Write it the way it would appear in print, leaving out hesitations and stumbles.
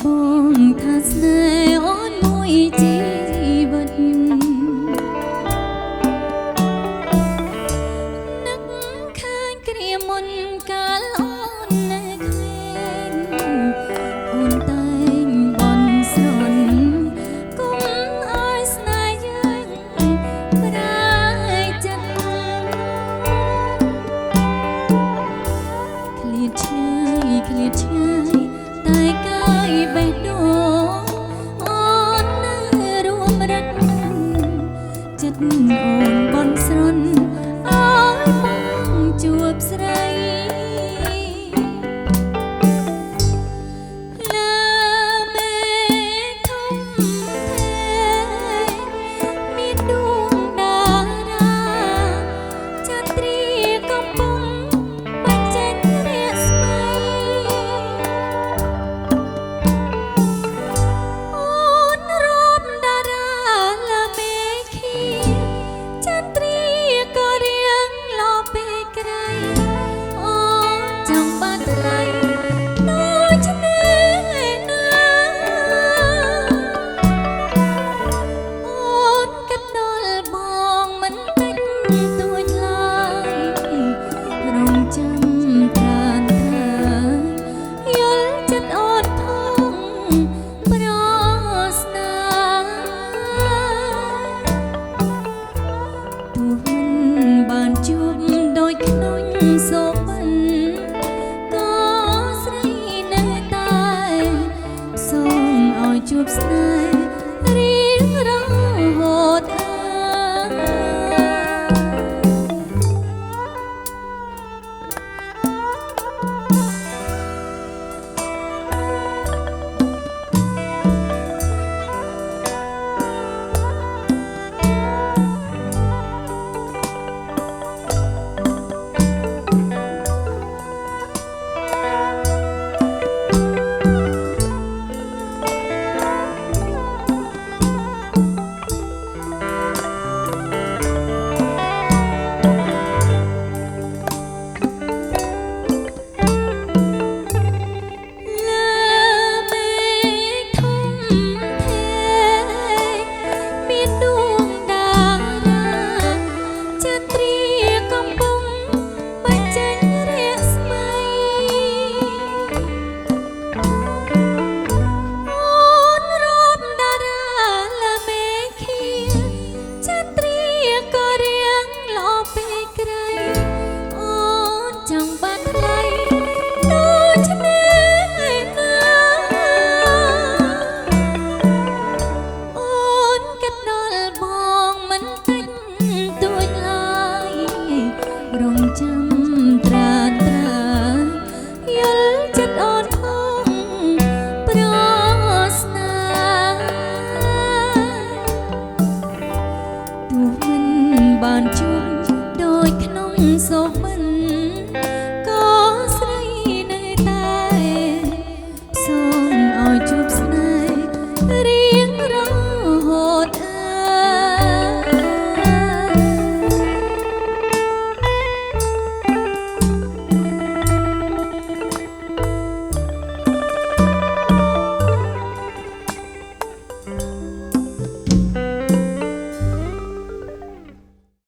បងថាស្នេហ៍អូនមួយជីវិតនឹកឃើញគ្រាមុនកាលអូននៅក្មេងអូនតែងបន់ស្រន់គុំឲ្យស្នេហ៍យើងប្រែចិត្តឃ្លាតឆ្ងាយតែកាយបេះដូងអូននៅរួមរឹកចិត្តអូនបន់ស្រន់ឲ្យមកជួបស្រីលើមេឃុំទេមានដួងតារាចន្ទ្រាកំពុងបញ្ចេញរាស្មីអូនរាប់តារាលើមេឃីចន្ទ្រាក៏រៀងលោពេលក្រៃអូនចង់បានថ្លៃដូចនេះណាអូនកាត់ដល់បងមិនតិចតួចឡើយរងចាំត្រានត្រើយល់ចិត្តអូនផងប្រស្នាទោះមិនបានជួបដូចក្នុងសូវិនក៏ស្រីនៅតែសូមឲ្យជួបស្នេហ៍រៀងរហូតរងចាំត្រានត្រើយល់ចិត្តអូនផងប្រស្នាទោះមិនបានជួបដូចក្នុងសូវិន